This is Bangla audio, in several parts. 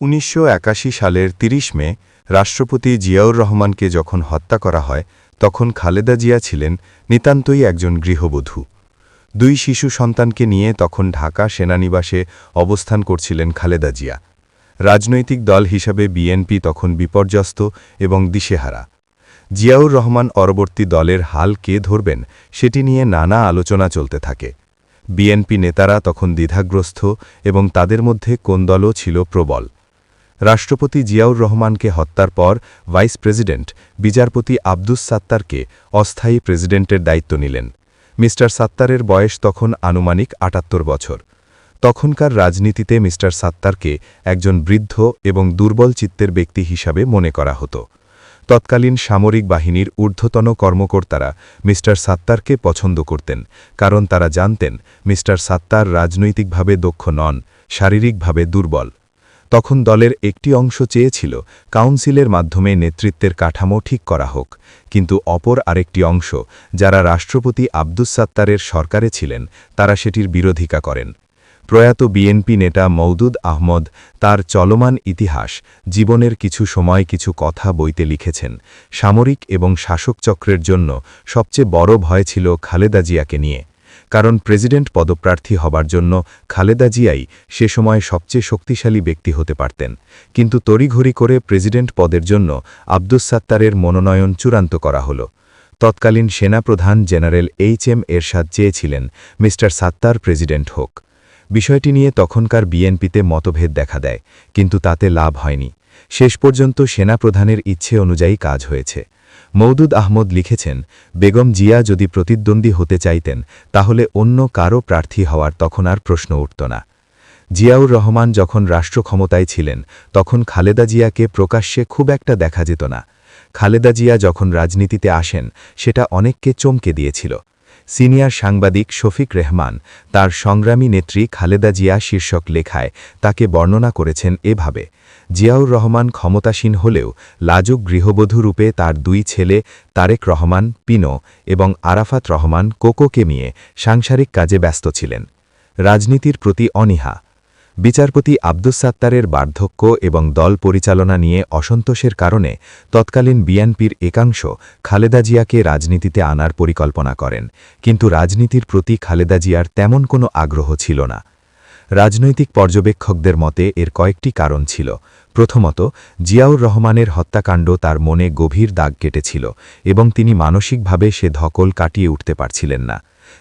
১৯৮১ সালের ৩০ মে রাষ্ট্রপতি জিয়াউর রহমানকে যখন হত্যা করা হয় তখন খালেদা জিয়া ছিলেন নিতান্তই একজন গৃহবধূ। ২ শিশু সন্তানকে নিয়ে তখন ঢাকা সেনানিবাসে অবস্থান করছিলেন খালেদা জিয়া। রাজনৈতিক দল হিসাবে বিএনপি তখন বিপর্যস্ত এবং দিশেহারা। জিয়াউর রহমান পরবর্তী দলের হাল কে ধরবেন সেটি নিয়ে নানা আলোচনা চলতে থাকে। বিএনপি নেতারা তখন দ্বিধাগ্রস্ত এবং তাদের মধ্যে কোন দলও ছিল প্রবল। রাষ্ট্রপতি জিয়াউর রহমানকে হত্যার পর ভাইস প্রেসিডেন্ট বিচারপতি আব্দুস সাত্তারকে অস্থায়ী প্রেসিডেন্টের দায়িত্ব নিলেন। মিস্টার সাত্তারের বয়স তখন আনুমানিক ৭৮ বছর। তখনকার রাজনীতিতে মিস্টার সাত্তারকে একজন বৃদ্ধ এবং দুর্বল চিত্তের ব্যক্তি হিসাবে মনে করা হতো। তৎকালীন সামরিক বাহিনীর ঊর্ধ্বতন কর্মকর্তারা মিস্টার সাত্তারকে পছন্দ করতেন, কারণ তারা জানতেন মিস্টার সাত্তার রাজনৈতিকভাবে দক্ষ নন, শারীরিকভাবে দুর্বল। তখন দলের একটি অংশ চেয়েছিল কাউন্সিলের মাধ্যমে নেতৃত্বের কাঠামো ঠিক করা হোক, কিন্তু অপর আরেকটি অংশ, যারা রাষ্ট্রপতি আব্দুস সাত্তারের সরকারে ছিলেন, তারা সেটির বিরোধিতা করেন। প্রয়াত বিএনপি নেতা মওদুদ আহমদ তার চলমান ইতিহাস জীবনের কিছু সময় কিছু কথা বইতে লিখেছেন। সামরিক এবং শাসকচক্রের জন্য সবচেয়ে বড় ভয় ছিল খালেদা জিয়াকে নিয়ে, কারণ প্রেসিডেন্ট পদপ্রার্থী হবার জন্য খালেদা জিয়াই সে সময় সবচেয়ে শক্তিশালী ব্যক্তি হতে পারতেন, কিন্তু তড়িঘড়ি করে প্রেসিডেন্ট পদের জন্য আব্দুস সাত্তারের মনোনয়ন চূড়ান্ত করা হল। তৎকালীন সেনাপ্রধান জেনারেল এইচ.এম. এরশাদ চেয়েছিলেন মিস্টার সাত্তার প্রেসিডেন্ট হোক। বিষয়টি নিয়ে তখনকার বিএনপিতে মতভেদ দেখা দেয়, কিন্তু তাতে লাভ হয়নি। শেষ পর্যন্ত সেনাপ্রধানের ইচ্ছে অনুযায়ী কাজ হয়েছে। মওদুদ আহমদ লিখেছেন, বেগম জিয়া যদি প্রতিদ্বন্দ্বী হতে চাইতেন তাহলে অন্য কারও প্রার্থী হওয়ার তখন আর প্রশ্ন উঠত না। জিয়াউর রহমান যখন রাষ্ট্র ক্ষমতায় ছিলেন তখন খালেদা জিয়াকে প্রকাশ্যে খুব একটা দেখা যেত না। খালেদা জিয়া যখন রাজনীতিতে আসেন সেটা অনেককে চমকে দিয়েছিল। সিনিয়র সাংবাদিক শফিক রেহমান তার সংগ্রামী নেত্রী খালেদা জিয়া শীর্ষক লেখায় তাকে বর্ণনা করেছেন এভাবে, জিয়াউর রহমান ক্ষমতাসীন হলেও লাজুক গৃহবধূ রূপে তার 2 ছেলে তারেক রহমান পিনো এবং আরাফাত রহমান কোকোকে নিয়ে সাংসারিক কাজে ব্যস্ত ছিলেন। রাজনীতির প্রতি অনীহা। বিচারপতি আব্দুস সাত্তারের বার্ধক্য এবং দল পরিচালনা নিয়ে অসন্তোষের কারণে তৎকালীন বিএনপির একাংশ খালেদা জিয়াকে রাজনীতিতে আনার পরিকল্পনা করেন, কিন্তু রাজনীতির প্রতি খালেদা জিয়ার তেমন কোনো আগ্রহ ছিল না। রাজনৈতিক পর্যবেক্ষকদের মতে এর কয়েকটি কারণ ছিল। প্রথমত, জিয়াউর রহমানের হত্যাকাণ্ড তার মনে গভীর দাগ কেটেছিল এবং তিনি মানসিকভাবে সে ধকল কাটিয়ে উঠতে পারছিলেন না।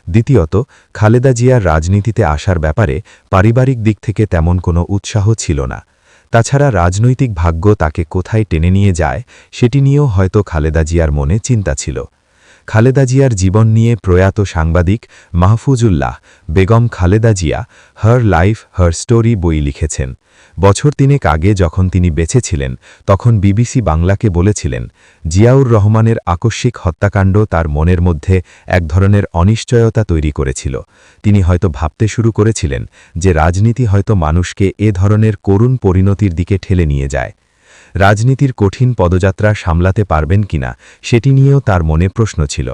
দ্বিতীয়ত, খালেদা জিয়ার রাজনীতিতে আসার ব্যাপারে পারিবারিক দিক থেকে তেমন কোনো উৎসাহ ছিল না। তাছাড়া রাজনৈতিক ভাগ্য তাকে কোথায় টেনে নিয়ে যায় সেটি নিয়েও হয়তো খালেদা জিয়ার মনে চিন্তা ছিল। খালেদা জিয়ার জীবন নিয়ে প্রয়াত সাংবাদিক Mahfuzullah Begum Khaleda Zia her life her story বই লিখেছেন। বছর 3 আগে যখন তিনি বেঁচে ছিলেন তখন বিবিসি বাংলাকে বলেছিলেন, জিয়াউর রহমানের আকস্মিক হত্যাকাণ্ড তার মনের মধ্যে এক ধরনের অনিশ্চয়তা তৈরি করেছিল। তিনি হয়তো ভাবতে শুরু করেছিলেন যে রাজনীতি হয়তো মানুষকে এ ধরনের করুণ পরিণতির দিকে ঠেলে নিয়ে যায়। রাজনীতির কঠিন পদযাত্রা সামলাতে পারবেন কিনা সেটি নিয়েও তার মনে প্রশ্ন ছিল।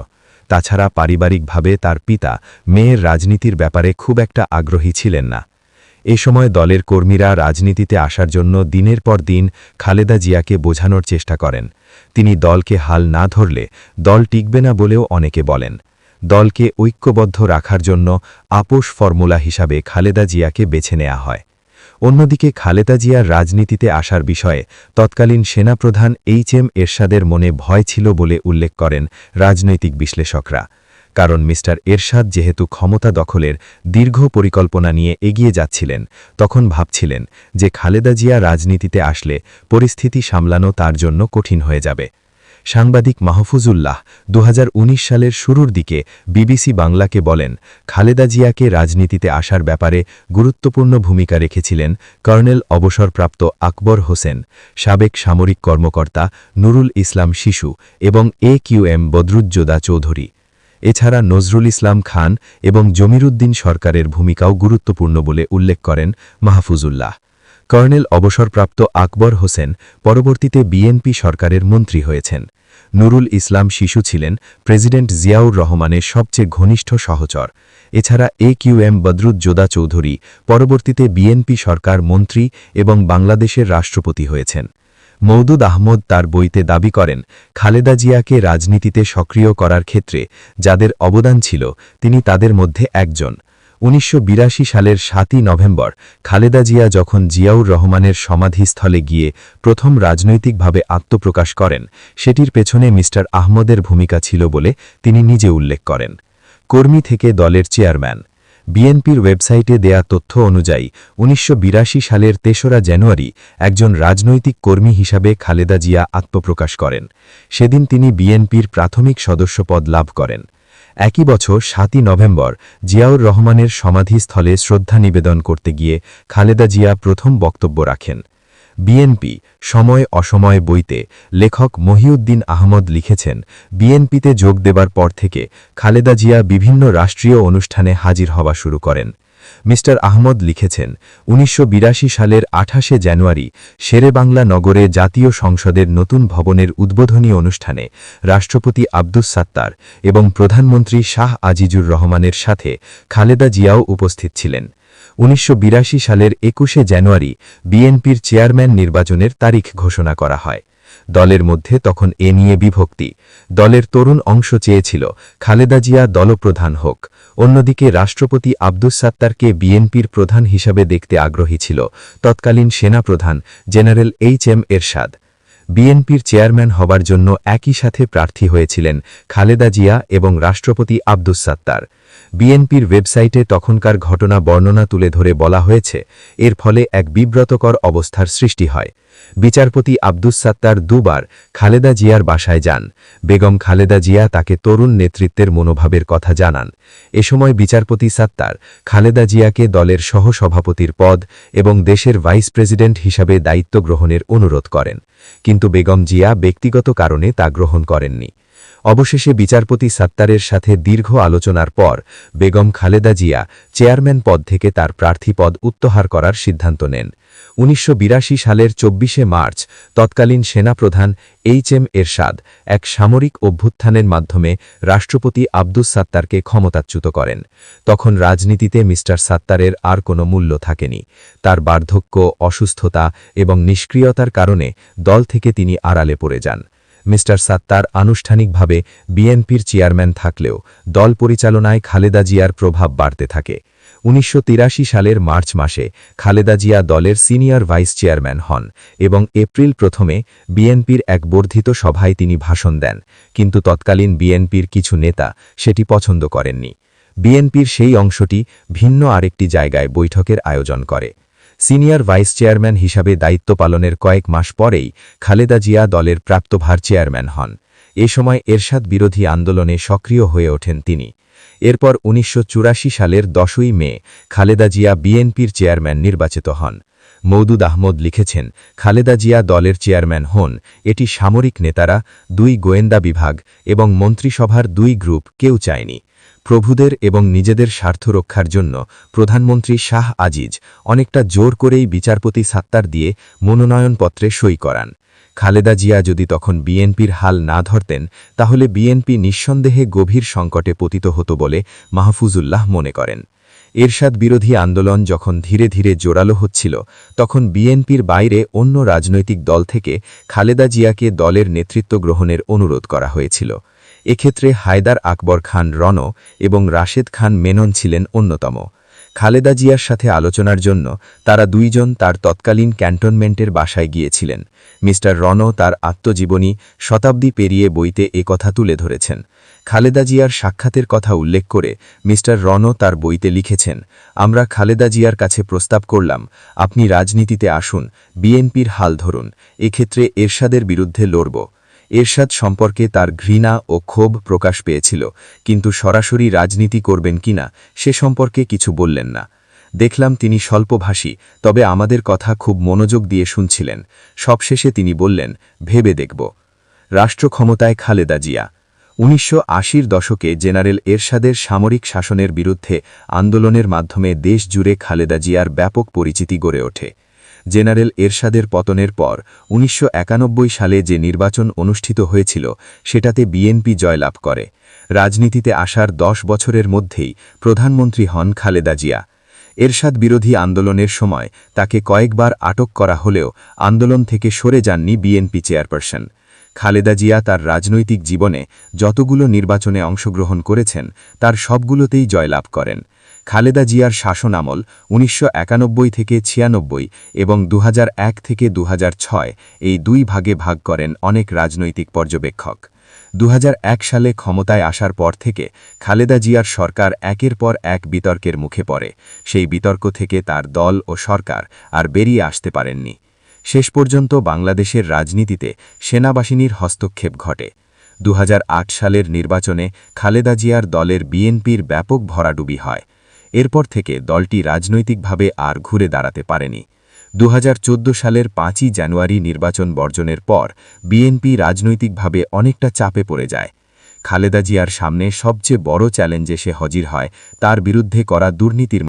তাছাড়া পারিবারিকভাবে তার পিতা মেয়ের রাজনীতির ব্যাপারে খুব একটা আগ্রহী ছিলেন না। এ সময় দলের কর্মীরা রাজনীতিতে আসার জন্য দিনের পর দিন খালেদা জিয়াকে বোঝানোর চেষ্টা করেন। তিনি দলকে হাল না ধরলে দল টিকবে না বলেও অনেকে বলেন। দলকে ঐক্যবদ্ধ রাখার জন্য আপোষ ফর্মুলা হিসাবে খালেদা জিয়াকে বেছে নেওয়া হয়। অন্যদিকে খালেদা জিয়ার রাজনীতিতে আসার বিষয়ে তৎকালীন সেনাপ্রধান এইচ.এম. এরশাদের মনে ভয় ছিল বলে উল্লেখ করেন রাজনৈতিক বিশ্লেষকরা, কারণ মিস্টার এরশাদ যেহেতু ক্ষমতা দখলের দীর্ঘ পরিকল্পনা নিয়ে এগিয়ে যাচ্ছিলেন, তখন ভাবছিলেন যে খালেদা জিয়া রাজনীতিতে আসলে পরিস্থিতি সামলানো তার জন্য কঠিন হয়ে যাবে। সাংবাদিক মাহফুজুল্লাহ 2019 সালের শুরুর দিকে বিবিসি বাংলাকে বলেন, খালেদা জিয়াকে রাজনীতিতে আসার ব্যাপারে গুরুত্বপূর্ণ ভূমিকা রেখেছিলেন কর্নেল অবসরপ্রাপ্ত আকবর হোসেন, সাবেক সামরিক কর্মকর্তা নুরুল ইসলাম শিশু এবং AQM বদরুজ্জোদা চৌধুরী। এছাড়া নজরুল ইসলাম খান এবং জমিরুদ্দিন সরকারের ভূমিকাও গুরুত্বপূর্ণ বলে উল্লেখ করেন মাহফুজুল্লাহ। কর্নেল অবসরপ্রাপ্ত আকবর হোসেন পরবর্তীতে বিএনপি সরকারের মন্ত্রী হয়েছেন। নুরুল ইসলাম শিশু ছিলেন প্রেসিডেন্ট জিয়াউর রহমানের সবচেয়ে ঘনিষ্ঠ সহচর। এছাড়া AQM বদরুজ্জোদা চৌধুরী পরবর্তীতে বিএনপি সরকার মন্ত্রী এবং বাংলাদেশের রাষ্ট্রপতি হয়েছেন। মওদুদ আহমদ তার বইতে দাবি করেন, খালেদা জিয়াকে রাজনীতিতে সক্রিয় করার ক্ষেত্রে যাদের অবদান ছিল তিনি তাদের মধ্যে একজন। ১৯৮২ সালের ৭ই নভেম্বর খালেদা জিয়া যখন জিয়াউর রহমানের সমাধিস্থলে গিয়ে প্রথম রাজনৈতিকভাবে আত্মপ্রকাশ করেন, সেটির পেছনে মি আহমদের ভূমিকা ছিল বলে তিনি নিজে উল্লেখ করেন। কর্মী থেকে দলের চেয়ারম্যান। বিএনপির ওয়েবসাইটে দেয়া তথ্য অনুযায়ী ১৯৮২ সালের ৩রা জানুয়ারি একজন রাজনৈতিক কর্মী হিসাবে খালেদা জিয়া আত্মপ্রকাশ করেন। সেদিন তিনি বিএনপির প্রাথমিক সদস্যপদ লাভ করেন। একই বছর ৭ই নভেম্বর জিয়াউর রহমানের সমাধিস্থলে শ্রদ্ধা নিবেদন করতে গিয়ে খালেদা জিয়া প্রথম বক্তব্য রাখেন। বিএনপি সময় অসময় বইতে লেখক মহিউদ্দিন আহমদ লিখেছেন, বিএনপিতে যোগ দেবার পর থেকে খালেদা জিয়া বিভিন্ন রাষ্ট্রীয় অনুষ্ঠানে হাজির হওয়া শুরু করেন। মি আহমদ লিখেছেন, ১৯৮২ সালের ২৮শে জানুয়ারি শেরেবাংলা নগরে জাতীয় সংসদের নতুন ভবনের উদ্বোধনী অনুষ্ঠানে রাষ্ট্রপতি আব্দুস সাত্তার এবং প্রধানমন্ত্রী শাহ আজিজুর রহমানের সাথে খালেদা জিয়াও উপস্থিত ছিলেন। ১৯৮২ সালের ২১শে জানুয়ারি বিএনপির চেয়ারম্যান নির্বাচনের তারিখ ঘোষণা করা হয়। দলের মধ্যে তখন এ নিয়ে বিভক্তি। দলের তরুণ অংশ চেয়েছিল খালেদা জিয়া দলপ্রধান হোক, অন্যদিকে রাষ্ট্রপতি আব্দুস সাত্তারকে বিএনপির প্রধান হিসাবে দেখতে আগ্রহী ছিল তৎকালীন সেনাপ্রধান জেনারেল HM এরশাদ। বিএনপির চেয়ারম্যান হবার জন্য একই সাথে প্রার্থী হয়েছিলেন খালেদা জিয়া এবং রাষ্ট্রপতি আব্দুস সাত্তার। বিএনপির ওয়েবসাইটে তখনকার ঘটনা বর্ণনা তুলে ধরে বলা হয়েছে, এর ফলে এক বিব্রতকর অবস্থার সৃষ্টি হয়। বিচারপতি আব্দুস সাত্তার দুবার খালেদা জিয়ার বাসায় যান। বেগম খালেদা জিয়া তাকে তরুণ নেতৃত্বের মনোভাবের কথা জানান। এ সময় বিচারপতি সাত্তার খালেদা জিয়াকে দলের সহসভাপতির পদ এবং দেশের ভাইস প্রেসিডেন্ট হিসাবে দায়িত্ব গ্রহণের অনুরোধ করেন, কিন্তু বেগম জিয়া ব্যক্তিগত কারণে তা গ্রহণ করেননি। অবশেষে বিচারপতি সাত্তারের সাথে দীর্ঘ আলোচনার পর বেগম খালেদা জিয়া চেয়ারম্যান পদ থেকে তার প্রার্থীপদ উত্তহার করার সিদ্ধান্ত নেন। ১৯৮২ সালের ২৪শে মার্চ তৎকালীন সেনাপ্রধান HM এরশাদ এক সামরিক অভ্যুত্থানের মাধ্যমে রাষ্ট্রপতি আব্দুস সাত্তারকে ক্ষমতাচ্যুত করেন। তখন রাজনীতিতে মি সাত্তারের আর কোনো মূল্য থাকেনি। তার বার্ধক্য, অসুস্থতা এবং নিষ্ক্রিয়তার কারণে দল থেকে তিনি আড়ালে পড়ে যান। মি সাত্তার আনুষ্ঠানিকভাবে বিএনপির চেয়ারম্যান থাকলেও দল পরিচালনায় খালেদা জিয়ার প্রভাব বাড়তে থাকে। ১৯৮৩ সালের মার্চ মাসে খালেদা জিয়া দলের সিনিয়র ভাইস চেয়ারম্যান হন এবং এপ্রিল প্রথমে বিএনপির এক বর্ধিত সভায় তিনি ভাষণ দেন, কিন্তু তৎকালীন বিএনপির কিছু নেতা সেটি পছন্দ করেননি। বিএনপির সেই অংশটি ভিন্ন আরেকটি জায়গায় বৈঠকের আয়োজন করে। সিনিয়র ভাইস চেয়ারম্যান হিসাবে দায়িত্ব পালনের কয়েক মাস পরেই খালেদা জিয়া দলের প্রাপ্তভার চেয়ারম্যান হন। এ সময় এরশাদ বিরোধী আন্দোলনে সক্রিয় হয়ে ওঠেন তিনি। এরপর ১৯৮৪ সালের ১০ই মে খালেদা জিয়া বিএনপির চেয়ারম্যান নির্বাচিত হন। মওদুদ আহমদ লিখেছেন, খালেদা জিয়া দলের চেয়ারম্যান হন, এটি সামরিক নেতারা, ২ গোয়েন্দা বিভাগ এবং মন্ত্রিসভার ২ গ্রুপ কেউ চায়নি। প্রভুদের এবং নিজেদের স্বার্থ রক্ষার জন্য প্রধানমন্ত্রী শাহ আজিজ অনেকটা জোর করেই বিচারপতি সাত্তার দিয়ে মনোনয়নপত্রে সই করান। খালেদা জিয়া যদি তখন বিএনপির হাল না ধরতেন তাহলে বিএনপি নিঃসন্দেহে গভীর সংকটে পতিত হতো বলে মাহফুজুল্লাহ মনে করেন। এরশাদ বিরোধী আন্দোলন যখন ধীরে ধীরে জোরালো হচ্ছিল, তখন বিএনপির বাইরে অন্য রাজনৈতিক দল থেকে খালেদা জিয়াকে দলের নেতৃত্ব গ্রহণের অনুরোধ করা হয়েছিল। এক্ষেত্রে হায়দার আকবর খান রণ এবং রাশেদ খান মেনন ছিলেন অন্যতম। খালেদা জিয়ার সাথে আলোচনার জন্য তারা দুইজন তার তৎকালীন ক্যান্টনমেন্টের বাসায় গিয়েছিলেন। মি রণ তার আত্মজীবনী শতাব্দী পেরিয়ে বইতে কথা তুলে ধরেছেন। খালেদা জিয়ার সাক্ষাতের কথা উল্লেখ করে মি রণ তার বইতে লিখেছেন, আমরা খালেদা জিয়ার কাছে প্রস্তাব করলাম, আপনি রাজনীতিতে আসুন, বিএনপির হাল ধরুন, এক্ষেত্রে এরশাদের বিরুদ্ধে লড়ব। এরশাদ সম্পর্কে তার ঘৃণা ও ক্ষোভ প্রকাশ পেয়েছিল, কিন্তু সরাসরি রাজনীতি করবেন কিনা সে সম্পর্কে কিছু বললেন না। দেখলাম তিনি স্বল্পভাষী, তবে আমাদের কথা খুব মনোযোগ দিয়ে শুনছিলেন। সবশেষে তিনি বললেন, ভেবে দেখব। রাষ্ট্র ক্ষমতায় খালেদা জিয়া। ১৯৮০-র দশকে জেনারেল এরশাদের সামরিক শাসনের বিরুদ্ধে আন্দোলনের মাধ্যমে দেশ জুড়ে খালেদা জিয়ার ব্যাপক পরিচিতি গড়ে ওঠে। জেনারেল এরশাদের পতনের পর ১৯৯১ সালে যে নির্বাচন অনুষ্ঠিত হয়েছিল সেটাতে বিএনপি জয়লাভ করে। রাজনীতিতে আসার ১০ বছরের মধ্যেই প্রধানমন্ত্রী হন খালেদা জিয়া। এরশাদ বিরোধী আন্দোলনের সময় তাকে কয়েকবার আটক করা হলেও আন্দোলন থেকে সরে যাননি বিএনপি চেয়ারপারসন। খালেদা জিয়া তার রাজনৈতিক জীবনে যতগুলো নির্বাচনে অংশগ্রহণ করেছেন তার সবগুলোতেই জয়লাভ করেন। খালেদা জিয়ার শাসন আমল ১৯৯১ থেকে ৯৬ এবং ২০০১ থেকে ২০০৬ এই দুই ভাগে ভাগ করেন অনেক রাজনৈতিক পর্যবেক্ষক। ২০০১ সালে ক্ষমতায় আসার পর থেকে খালেদা জিয়ার সরকার একের পর এক বিতর্কের মুখে পড়ে। সেই বিতর্ক থেকে তার দল ও সরকার আর বেরিয়ে আসতে পারেননি। শেষ পর্যন্ত বাংলাদেশের রাজনীতিতে সেনাবাহিনীর হস্তক্ষেপ ঘটে। ২০০৮ সালের নির্বাচনে খালেদা জিয়ার দলের বিএনপির ব্যাপক ভরাডুবি হয়। এরপর থেকে দলটি রাজনৈতিকভাবে আর ঘুরে দাঁড়াতে পারেনি। ২০১৪ সালের ৫ই জানুয়ারি নির্বাচন বর্জনের পর বিএনপি রাজনৈতিকভাবে অনেকটা চাপে পড়ে যায়। খালেদা জিয়ার সামনে সবচেয়ে বড় চ্যালেঞ্জে সে হাজির হয় তার বিরুদ্ধে করা দুর্নীতির